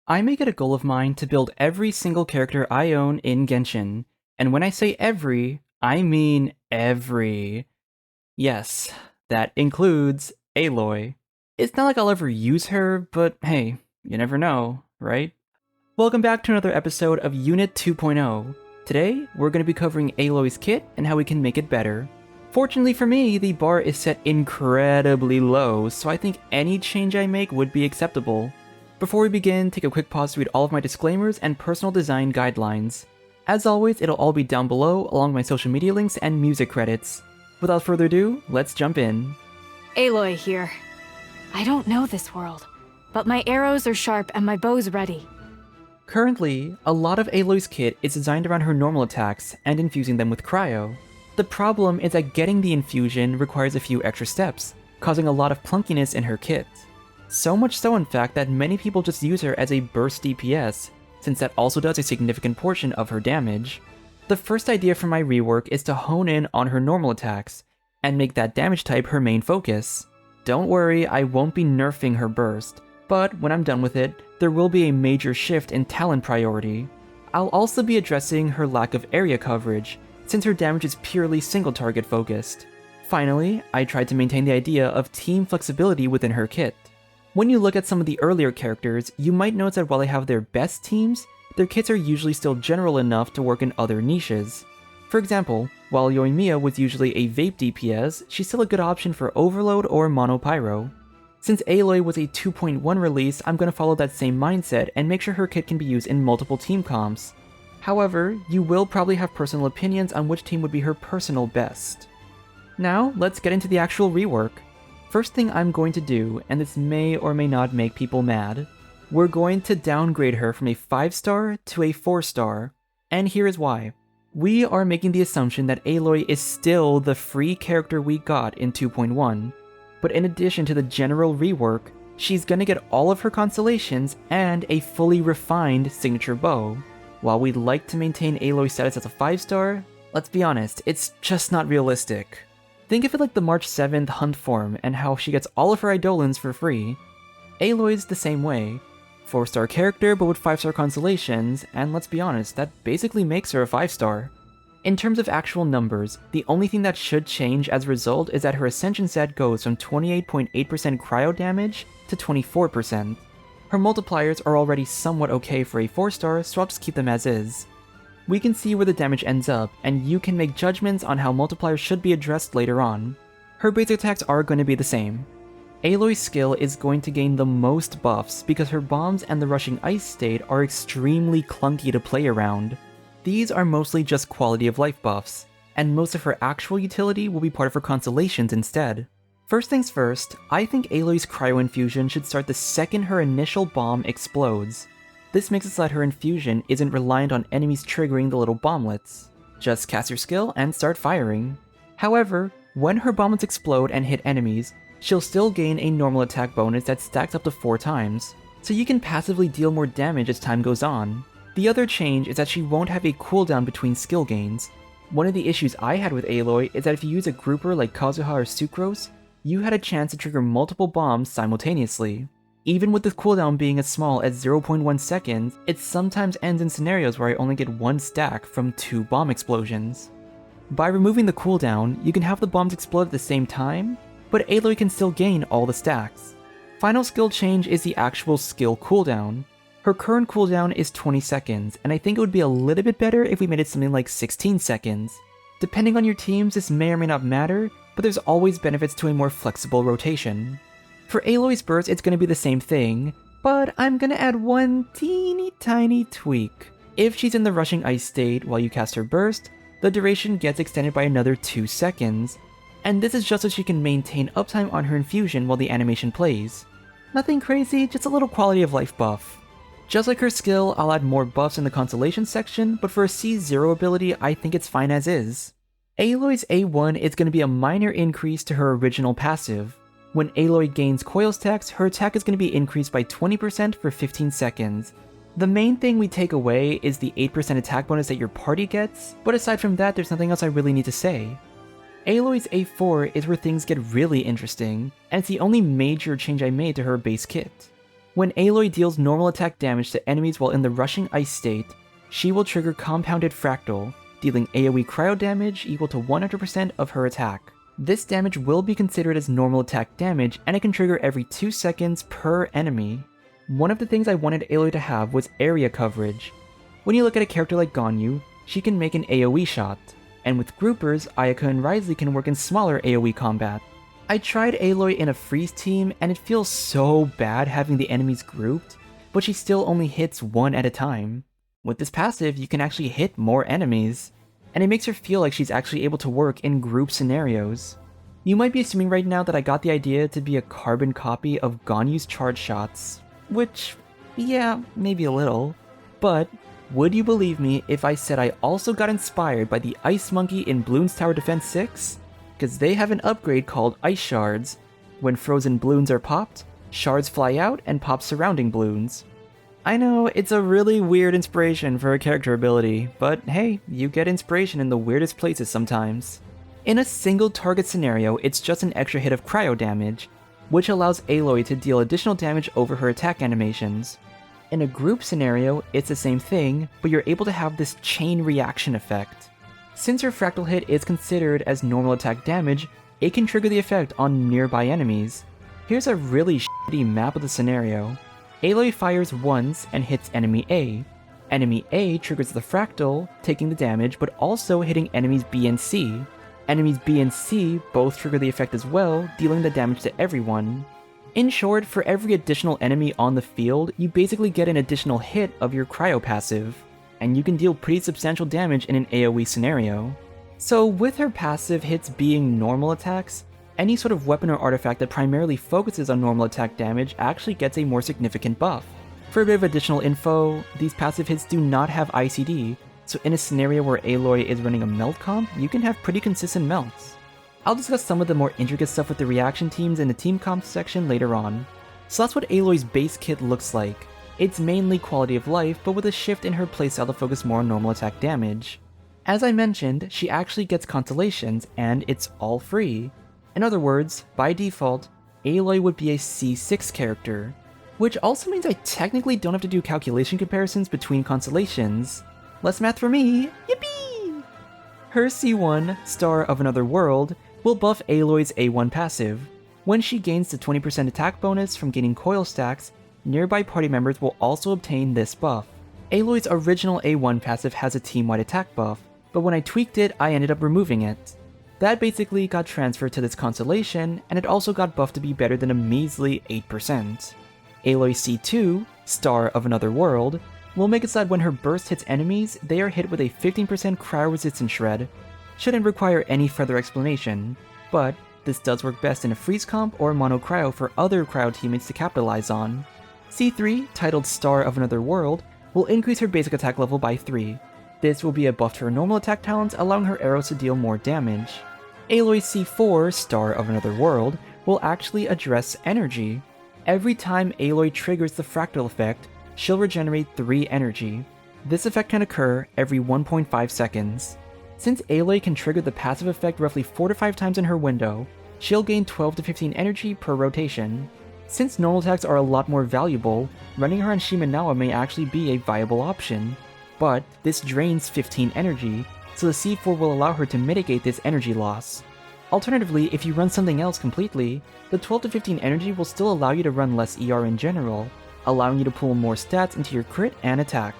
I make it a goal of mine to build every single character I own in Genshin, and when I say every, I mean every. Yes, that includes Aloy. It's not like I'll ever use her, but hey, you never know, right? Welcome back to another episode of Unit 2.0. Today, we're going to be covering Aloy's kit and how we can make it better. Fortunately for me, the bar is set incredibly low, so I think any change I make would be acceptable. Before we begin, take a quick pause to read all of my disclaimers and personal design guidelines. As always, it'll all be down below, along with my social media links and music credits. Without further ado, let's jump in. Aloy here. I don't know this world, but my arrows are sharp and my bow's ready. Currently, a lot of Aloy's kit is designed around her normal attacks and infusing them with cryo. The problem is that getting the infusion requires a few extra steps, causing a lot of clunkiness in her kit. So much so in fact that many people just use her as a burst DPS, since that also does a significant portion of her damage. The first idea for my rework is to hone in on her normal attacks, and make that damage type her main focus. Don't worry, I won't be nerfing her burst, but when I'm done with it, there will be a major shift in talent priority. I'll also be addressing her lack of area coverage, since her damage is purely single target focused. Finally, I tried to maintain the idea of team flexibility within her kit. When you look at some of the earlier characters, you might notice that while they have their best teams, their kits are usually still general enough to work in other niches. For example, while Yoimiya was usually a vape DPS, she's still a good option for Overload or Mono Pyro. Since Aloy was a 2.1 release, I'm going to follow that same mindset and make sure her kit can be used in multiple team comps. However, you will probably have personal opinions on which team would be her personal best. Now, let's get into the actual rework. First thing I'm going to do, and this may or may not make people mad, we're going to downgrade her from a 5-star to a 4-star, and here is why. We are making the assumption that Aloy is still the free character we got in 2.1, but in addition to the general rework, she's gonna get all of her constellations and a fully refined signature bow. While we'd like to maintain Aloy's status as a 5-star, let's be honest, it's just not realistic. Think of it like the March 7th hunt form and how she gets all of her Eidolons for free. Aloy's the same way. 4-star character but with 5-star constellations, and let's be honest, that basically makes her a 5-star. In terms of actual numbers, the only thing that should change as a result is that her Ascension set goes from 28.8% cryo damage to 24%. Her multipliers are already somewhat okay for a 4-star, so I'll just keep them as is. We can see where the damage ends up, and you can make judgments on how multipliers should be addressed later on. Her base attacks are going to be the same. Aloy's skill is going to gain the most buffs because her bombs and the rushing ice state are extremely clunky to play around. These are mostly just quality of life buffs, and most of her actual utility will be part of her constellations instead. First things first, I think Aloy's cryo infusion should start the second her initial bomb explodes. This makes it so that her infusion isn't reliant on enemies triggering the little bomblets. Just cast your skill and start firing. However, when her bomblets explode and hit enemies, she'll still gain a normal attack bonus that stacks up to 4 times, so you can passively deal more damage as time goes on. The other change is that she won't have a cooldown between skill gains. One of the issues I had with Aloy is that if you use a grouper like Kazuha or Sucrose, you had a chance to trigger multiple bombs simultaneously. Even with the cooldown being as small as 0.1 seconds, it sometimes ends in scenarios where I only get 1 stack from 2 bomb explosions. By removing the cooldown, you can have the bombs explode at the same time, but Aloy can still gain all the stacks. Final skill change is the actual skill cooldown. Her current cooldown is 20 seconds, and I think it would be a little bit better if we made it something like 16 seconds. Depending on your teams, this may or may not matter, but there's always benefits to a more flexible rotation. For Aloy's burst, it's going to be the same thing, but I'm going to add one teeny tiny tweak. If she's in the rushing ice state while you cast her burst, the duration gets extended by another 2 seconds, and this is just so she can maintain uptime on her infusion while the animation plays. Nothing crazy, just a little quality of life buff. Just like her skill, I'll add more buffs in the constellation section, but for a C0 ability, I think it's fine as is. Aloy's A1 is going to be a minor increase to her original passive. When Aloy gains coil stacks, her attack is going to be increased by 20% for 15 seconds. The main thing we take away is the 8% attack bonus that your party gets, but aside from that, there's nothing else I really need to say. Aloy's A4 is where things get really interesting, and it's the only major change I made to her base kit. When Aloy deals normal attack damage to enemies while in the rushing ice state, she will trigger Compounded Fractal, dealing AoE cryo damage equal to 100% of her attack. This damage will be considered as normal attack damage, and it can trigger every 2 seconds per enemy. One of the things I wanted Aloy to have was area coverage. When you look at a character like Ganyu, she can make an AoE shot, and with groupers, Ayaka and Wriothesley can work in smaller AoE combat. I tried Aloy in a freeze team, and it feels so bad having the enemies grouped, but she still only hits one at a time. With this passive, you can actually hit more enemies, and it makes her feel like she's actually able to work in group scenarios. You might be assuming right now that I got the idea to be a carbon copy of Ganyu's charge shots, which, yeah, maybe a little, but would you believe me if I said I also got inspired by the Ice Monkey in Bloons Tower Defense 6? Because they have an upgrade called Ice Shards. When frozen balloons are popped, shards fly out and pop surrounding balloons. I know, it's a really weird inspiration for a character ability, but hey, you get inspiration in the weirdest places sometimes. In a single target scenario, it's just an extra hit of cryo damage, which allows Aloy to deal additional damage over her attack animations. In a group scenario, it's the same thing, but you're able to have this chain reaction effect. Since her fractal hit is considered as normal attack damage, it can trigger the effect on nearby enemies. Here's a really shitty map of the scenario. Aloy fires once and hits enemy A. Enemy A triggers the fractal, taking the damage, but also hitting enemies B and C. Enemies B and C both trigger the effect as well, dealing the damage to everyone. In short, for every additional enemy on the field, you basically get an additional hit of your cryo passive, and you can deal pretty substantial damage in an AoE scenario. So with her passive hits being normal attacks, any sort of weapon or artifact that primarily focuses on normal attack damage actually gets a more significant buff. For a bit of additional info, these passive hits do not have ICD, so in a scenario where Aloy is running a melt comp, you can have pretty consistent melts. I'll discuss some of the more intricate stuff with the reaction teams in the team comp section later on. So that's what Aloy's base kit looks like. It's mainly quality of life, but with a shift in her playstyle to focus more on normal attack damage. As I mentioned, she actually gets Constellations, and it's all free. In other words, by default, Aloy would be a C6 character, which also means I technically don't have to do calculation comparisons between constellations. Less math for me, yippee! Her C1, Star of Another World, will buff Aloy's A1 passive. When she gains the 20% attack bonus from gaining coil stacks, nearby party members will also obtain this buff. Aloy's original A1 passive has a team-wide attack buff, but when I tweaked it, I ended up removing it. That basically got transferred to this constellation, and it also got buffed to be better than a measly 8%. Aloy C2, Star of Another World, will make it so that when her burst hits enemies, they are hit with a 15% cryo resistance shred. Shouldn't require any further explanation, but this does work best in a freeze comp or mono cryo for other cryo teammates to capitalize on. C3, titled Star of Another World, will increase her basic attack level by 3. This will be a buff to her normal attack talents, allowing her arrows to deal more damage. Aloy C4, Star of Another World, will actually address energy. Every time Aloy triggers the fractal effect, she'll regenerate 3 energy. This effect can occur every 1.5 seconds. Since Aloy can trigger the passive effect roughly 4 to 5 times in her window, she'll gain 12 to 15 energy per rotation. Since normal attacks are a lot more valuable, running her on Shimenawa may actually be a viable option. But this drains 15 energy, so the C4 will allow her to mitigate this energy loss. Alternatively, if you run something else completely, the 12 to 15 energy will still allow you to run less ER in general, allowing you to pull more stats into your crit and attack.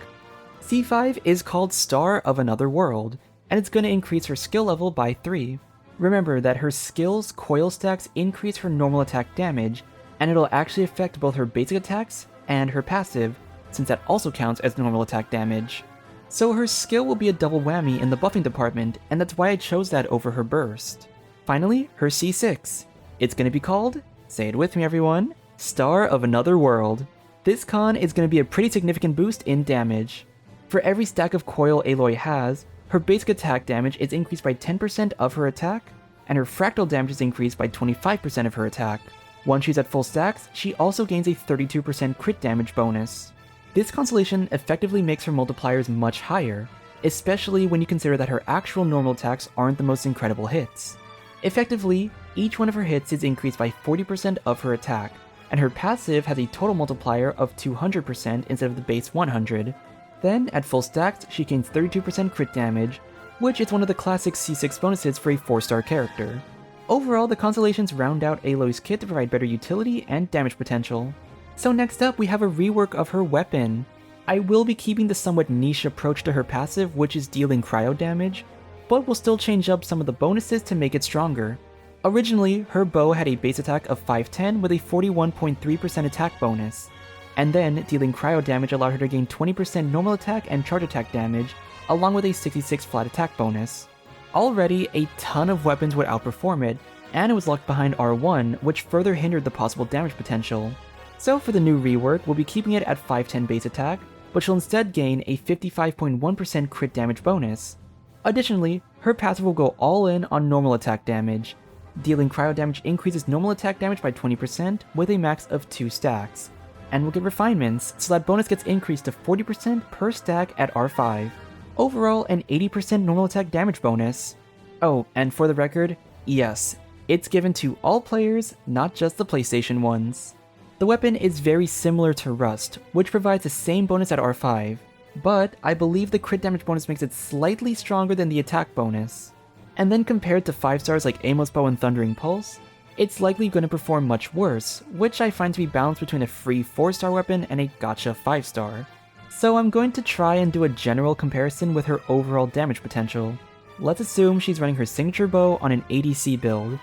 C5 is called Star of Another World, and it's going to increase her skill level by 3. Remember that her skill's coil stacks increase her normal attack damage, and it'll actually affect both her basic attacks and her passive, since that also counts as normal attack damage. So her skill will be a double whammy in the buffing department, and that's why I chose that over her burst. Finally, her C6. It's going to be called, say it with me everyone, Star of Another World. This con is going to be a pretty significant boost in damage. For every stack of coil Aloy has, her basic attack damage is increased by 10% of her attack, and her fractal damage is increased by 25% of her attack. Once she's at full stacks, she also gains a 32% crit damage bonus. This constellation effectively makes her multipliers much higher, especially when you consider that her actual normal attacks aren't the most incredible hits. Effectively, each one of her hits is increased by 40% of her attack, and her passive has a total multiplier of 200% instead of the base 100. Then, at full stacks, she gains 32% crit damage, which is one of the classic C6 bonuses for a 4-star character. Overall, the Constellations round out Aloy's kit to provide better utility and damage potential. So next up, we have a rework of her weapon. I will be keeping the somewhat niche approach to her passive, which is dealing cryo damage, but will still change up some of the bonuses to make it stronger. Originally, her bow had a base attack of 510 with a 41.3% attack bonus, and then dealing cryo damage allowed her to gain 20% normal attack and charge attack damage, along with a 66 flat attack bonus. Already, a ton of weapons would outperform it, and it was locked behind R1, which further hindered the possible damage potential. So for the new rework, we'll be keeping it at 510 base attack, but she'll instead gain a 55.1% crit damage bonus. Additionally, her passive will go all in on normal attack damage. Dealing cryo damage increases normal attack damage by 20% with a max of 2 stacks. And we'll get refinements, so that bonus gets increased to 40% per stack at R5. Overall, an 80% normal attack damage bonus. Oh, and for the record, yes, it's given to all players, not just the PlayStation ones. The weapon is very similar to Rust, which provides the same bonus at R5, but I believe the crit damage bonus makes it slightly stronger than the attack bonus. And then compared to 5 stars like Amos Bow and Thundering Pulse, it's likely going to perform much worse, which I find to be balanced between a free 4-star weapon and a gacha 5-star. So I'm going to try and do a general comparison with her overall damage potential. Let's assume she's running her signature bow on an ADC build.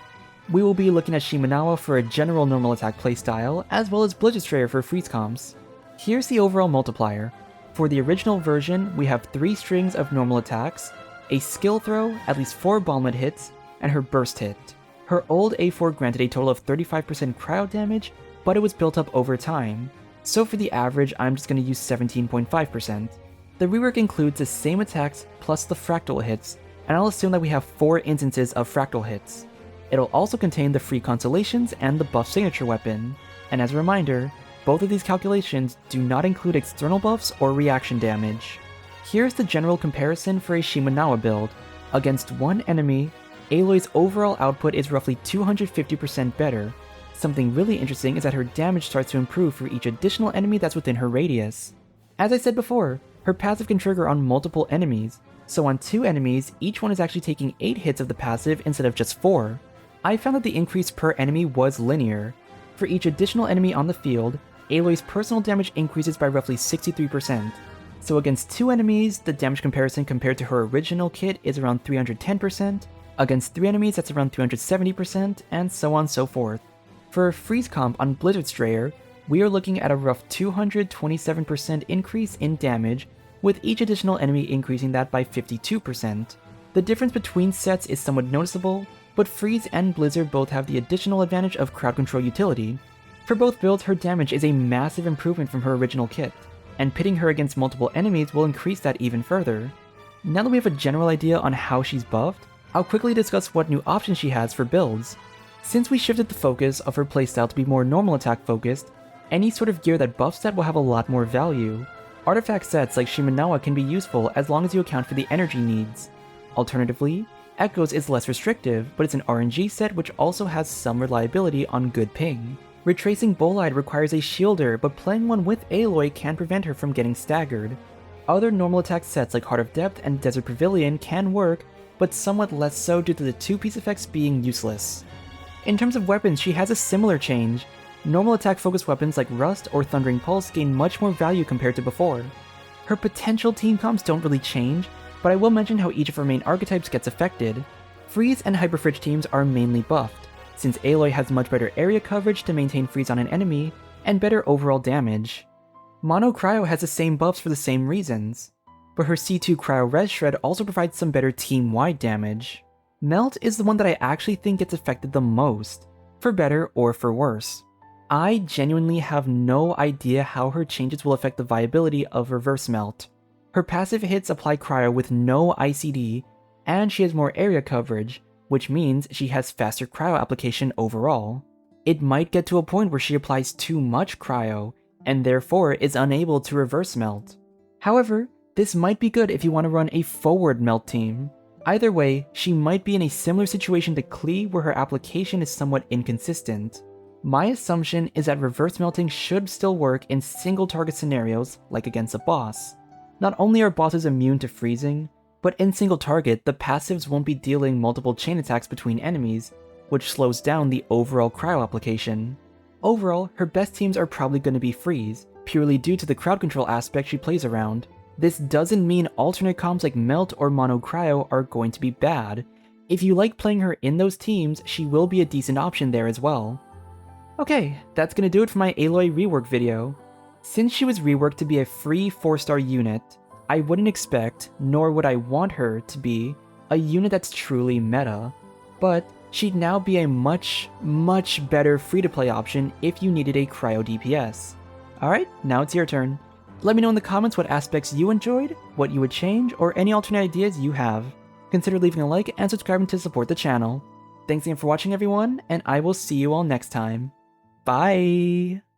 We will be looking at Shimenawa for a general normal attack playstyle, as well as Blizzard Strayer for freeze comps. Here's the overall multiplier. For the original version, we have 3 strings of normal attacks, a skill throw, at least 4 bomblet hits, and her burst hit. Her old A4 granted a total of 35% cryo damage, but it was built up over time. So for the average, I'm just going to use 17.5%. The rework includes the same attacks plus the fractal hits, and I'll assume that we have 4 instances of fractal hits. It'll also contain the free Constellations and the buff signature weapon. And as a reminder, both of these calculations do not include external buffs or reaction damage. Here's the general comparison for a Shimenawa build. Against one enemy, Aloy's overall output is roughly 250% better. Something really interesting is that her damage starts to improve for each additional enemy that's within her radius. As I said before, her passive can trigger on multiple enemies, so on 2 enemies, each one is actually taking 8 hits of the passive instead of just 4. I found that the increase per enemy was linear. For each additional enemy on the field, Aloy's personal damage increases by roughly 63%. So against 2 enemies, the damage comparison compared to her original kit is around 310%, against 3 enemies that's around 370%, and so on and so forth. For a freeze comp on Blizzard Strayer, we are looking at a rough 227% increase in damage, with each additional enemy increasing that by 52%. The difference between sets is somewhat noticeable, but Freeze and Blizzard both have the additional advantage of crowd control utility. For both builds, her damage is a massive improvement from her original kit, and pitting her against multiple enemies will increase that even further. Now that we have a general idea on how she's buffed, I'll quickly discuss what new options she has for builds. Since we shifted the focus of her playstyle to be more normal attack focused, any sort of gear that buffs that will have a lot more value. Artifact sets like Shimenawa can be useful as long as you account for the energy needs. Alternatively, Echoes is less restrictive, but it's an RNG set which also has some reliability on good ping. Retracing Bolide requires a shielder, but playing one with Aloy can prevent her from getting staggered. Other normal attack sets like Heart of Depth and Desert Pavilion can work, but somewhat less so due to the 2-piece effects being useless. In terms of weapons, she has a similar change. Normal attack focused weapons like Rust or Thundering Pulse gain much more value compared to before. Her potential team comps don't really change, but I will mention how each of her main archetypes gets affected. Freeze and Hyperfridge teams are mainly buffed, since Aloy has much better area coverage to maintain freeze on an enemy, and better overall damage. Mono Cryo has the same buffs for the same reasons, but her C2 Cryo Res Shred also provides some better team-wide damage. Melt is the one that I actually think gets affected the most, for better or for worse. I genuinely have no idea how her changes will affect the viability of Reverse Melt. Her passive hits apply cryo with no ICD, and she has more area coverage, which means she has faster cryo application overall. It might get to a point where she applies too much cryo, and therefore is unable to reverse melt. However, this might be good if you want to run a forward melt team. Either way, she might be in a similar situation to Klee where her application is somewhat inconsistent. My assumption is that reverse melting should still work in single target scenarios like against a boss. Not only are bosses immune to freezing, but in single target, the passives won't be dealing multiple chain attacks between enemies, which slows down the overall cryo application. Overall, her best teams are probably going to be freeze, purely due to the crowd control aspect she plays around. This doesn't mean alternate comps like melt or mono cryo are going to be bad. If you like playing her in those teams, she will be a decent option there as well. Okay, that's gonna do it for my Aloy rework video. Since she was reworked to be a free 4-star unit, I wouldn't expect, nor would I want her to be, a unit that's truly meta, but she'd now be a much better free-to-play option if you needed a cryo DPS. Alright, now it's your turn. Let me know in the comments what aspects you enjoyed, what you would change, or any alternate ideas you have. Consider leaving a like and subscribing to support the channel. Thanks again for watching everyone, and I will see you all next time. Bye!